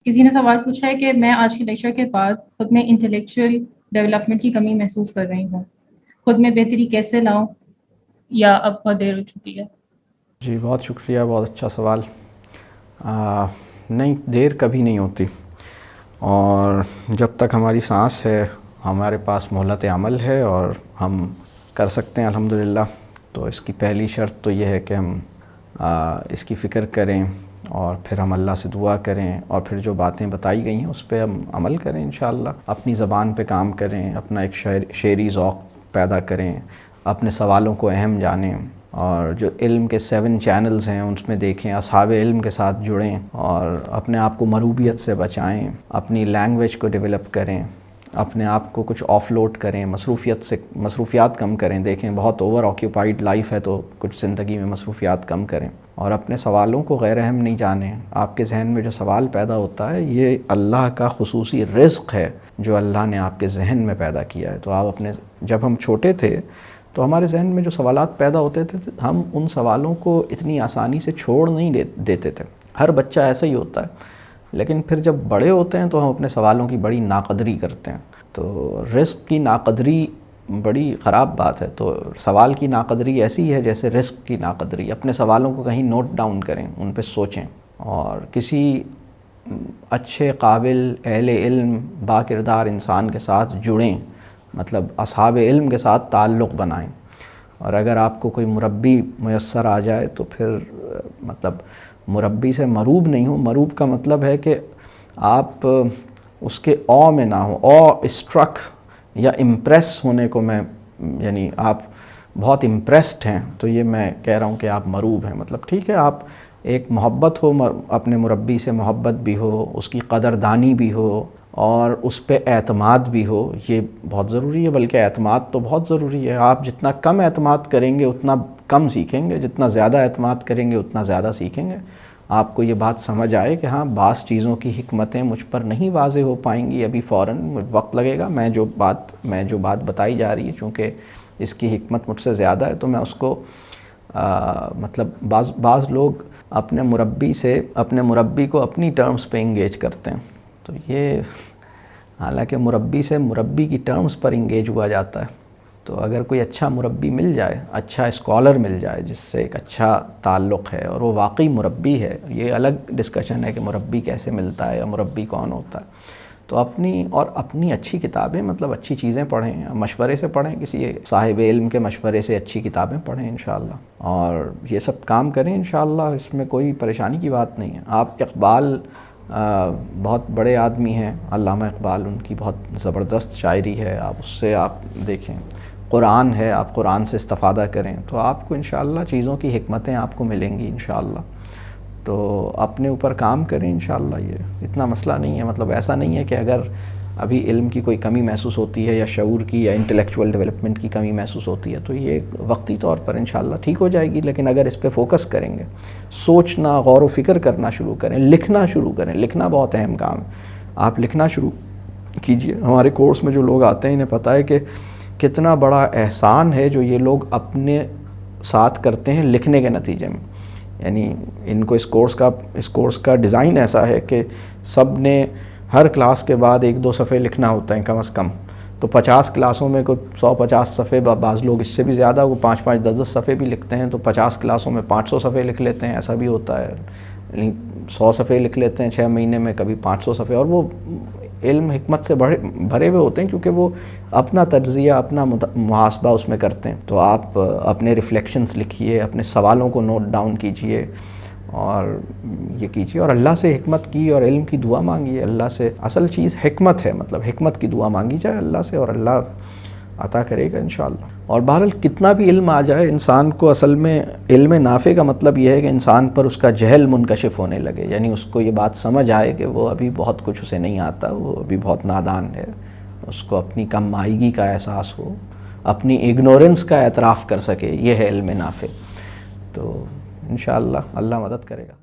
کسی نے سوال پوچھا ہے کہ میں آج کے لیکچر کے بعد خود میں انٹلیکچوئل ڈیولپمنٹ کی کمی محسوس کر رہی ہوں، خود میں بہتری کیسے لاؤں یا اب بہت دیر ہو چکی ہے؟ جی بہت شکریہ، بہت اچھا سوال۔ نہیں، دیر کبھی نہیں ہوتی، اور جب تک ہماری سانس ہے ہمارے پاس مہلت عمل ہے اور ہم کر سکتے ہیں الحمدللہ۔ تو اس کی پہلی شرط تو یہ ہے کہ ہم اس کی فکر کریں اور پھر ہم اللہ سے دعا کریں، اور پھر جو باتیں بتائی گئی ہیں اس پہ ہم عمل کریں انشاءاللہ۔ اپنی زبان پہ کام کریں، اپنا ایک شعری ذوق پیدا کریں، اپنے سوالوں کو اہم جانیں، اور جو علم کے 7 چینلز ہیں ان میں دیکھیں، اصحاب علم کے ساتھ جڑیں اور اپنے آپ کو مروبیت سے بچائیں، اپنی لینگویج کو ڈیولپ کریں، اپنے آپ کو کچھ آف لوڈ کریں، مصروفیات کم کریں۔ دیکھیں بہت اوور آکیوپائیڈ لائف ہے تو کچھ زندگی میں مصروفیات کم کریں، اور اپنے سوالوں کو غیر اہم نہیں جانیں۔ آپ کے ذہن میں جو سوال پیدا ہوتا ہے یہ اللہ کا خصوصی رزق ہے جو اللہ نے آپ کے ذہن میں پیدا کیا ہے۔ تو آپ جب ہم چھوٹے تھے تو ہمارے ذہن میں جو سوالات پیدا ہوتے تھے ہم ان سوالوں کو اتنی آسانی سے چھوڑ نہیں دیتے تھے۔ ہر بچہ ایسا ہی ہوتا ہے، لیکن پھر جب بڑے ہوتے ہیں تو ہم اپنے سوالوں کی بڑی ناقدری کرتے ہیں۔ تو رزق کی ناقدری بڑی خراب بات ہے۔ تو سوال کی ناقدری ایسی ہے جیسے رزق کی ناقدری۔ اپنے سوالوں کو کہیں نوٹ ڈاؤن کریں، ان پہ سوچیں، اور کسی اچھے قابل اہل علم با کردار انسان کے ساتھ جڑیں، مطلب اصحاب علم کے ساتھ تعلق بنائیں۔ اور اگر آپ کو کوئی مربی میسر آ جائے تو پھر مطلب مربی سے مروب نہیں ہو۔ مروب کا مطلب ہے کہ آپ اس کے او میں نہ ہو، اسٹرک یا امپریس ہونے کو یعنی آپ بہت امپریسڈ ہیں تو یہ میں کہہ رہا ہوں کہ آپ مروب ہیں۔ مطلب ٹھیک ہے، آپ ایک محبت ہو، اپنے مربی سے محبت بھی ہو، اس کی قدردانی بھی ہو، اور اس پہ اعتماد بھی ہو، یہ بہت ضروری ہے۔ بلکہ اعتماد تو بہت ضروری ہے۔ آپ جتنا کم اعتماد کریں گے اتنا کم سیکھیں گے، جتنا زیادہ اعتماد کریں گے اتنا زیادہ سیکھیں گے۔ آپ کو یہ بات سمجھ آئے کہ ہاں بعض چیزوں کی حکمتیں مجھ پر نہیں واضح ہو پائیں گی ابھی، فوراً وقت لگے گا۔ میں جو بات بتائی جا رہی ہے چونکہ اس کی حکمت مجھ سے زیادہ ہے تو میں اس کو مطلب بعض لوگ اپنے مربی کو اپنی ٹرمز پہ انگیج کرتے ہیں، تو یہ حالانکہ مربی سے مربی کی ٹرمز پر انگیج ہوا جاتا ہے۔ تو اگر کوئی اچھا مربی مل جائے، اچھا اسکالر مل جائے جس سے ایک اچھا تعلق ہے اور وہ واقعی مربی ہے، یہ الگ ڈسکشن ہے کہ مربی کیسے ملتا ہے یا مربی کون ہوتا ہے۔ تو اپنی اچھی کتابیں، مطلب اچھی چیزیں پڑھیں، مشورے سے پڑھیں، کسی صاحب علم کے مشورے سے اچھی کتابیں پڑھیں انشاءاللہ، اور یہ سب کام کریں انشاءاللہ۔ اس میں کوئی پریشانی کی بات نہیں ہے۔ آپ اقبال بہت بڑے آدمی ہیں، علامہ اقبال، ان کی بہت زبردست شاعری ہے، آپ اس سے دیکھیں۔ قرآن ہے، آپ قرآن سے استفادہ کریں تو آپ کو انشاءاللہ چیزوں کی حکمتیں آپ کو ملیں گی انشاءاللہ۔ تو اپنے اوپر کام کریں انشاءاللہ، یہ اتنا مسئلہ نہیں ہے۔ مطلب ایسا نہیں ہے کہ اگر ابھی علم کی کوئی کمی محسوس ہوتی ہے یا شعور کی یا انٹلیکچوئل ڈیولپمنٹ کی کمی محسوس ہوتی ہے تو یہ وقتی طور پر انشاءاللہ ٹھیک ہو جائے گی، لیکن اگر اس پہ فوکس کریں گے، سوچنا، غور و فکر کرنا شروع کریں، لکھنا شروع کریں۔ لکھنا بہت اہم کام ہے، آپ لکھنا شروع کیجئے۔ ہمارے کورس میں جو لوگ آتے ہیں انہیں پتہ ہے کہ کتنا بڑا احسان ہے جو یہ لوگ اپنے ساتھ کرتے ہیں لکھنے کے نتیجے میں۔ یعنی ان کو اس کورس کا ڈیزائن ایسا ہے کہ سب نے ہر کلاس کے بعد 1-2 صفحے لکھنا ہوتا ہے کم از کم۔ تو 50 کلاسوں میں کوئی 150 صفحے، بعض لوگ اس سے بھی زیادہ، وہ 5-5 10-10 صفحے بھی لکھتے ہیں، تو 50 کلاسوں میں 500 صفحے لکھ لیتے ہیں، ایسا بھی ہوتا ہے۔ یعنی 100 صفحے لکھ لیتے ہیں 6 مہینے میں، کبھی 500 صفحے، اور وہ علم حکمت سے بھرے ہوئے ہوتے ہیں کیونکہ وہ اپنا تجزیہ، اپنا محاسبہ اس میں کرتے ہیں۔ تو آپ اپنے ریفلیکشنز لکھیے، اپنے سوالوں کو نوٹ ڈاؤن کیجئے اور یہ کیجئے، اور اللہ سے حکمت کی اور علم کی دعا مانگیے۔ اللہ سے اصل چیز حکمت ہے، مطلب حکمت کی دعا مانگی جائے اللہ سے اور اللہ عطا کرے گا انشاءاللہ۔ اور بہرحال کتنا بھی علم آ جائے انسان کو، اصل میں علم نافع کا مطلب یہ ہے کہ انسان پر اس کا جہل منکشف ہونے لگے، یعنی اس کو یہ بات سمجھ آئے کہ وہ ابھی بہت کچھ اسے نہیں آتا، وہ ابھی بہت نادان ہے، اس کو اپنی کم مائیگی کا احساس ہو، اپنی اگنورنس کا اعتراف کر سکے، یہ ہے علم نافع۔ تو انشاءاللہ اللہ مدد کرے گا۔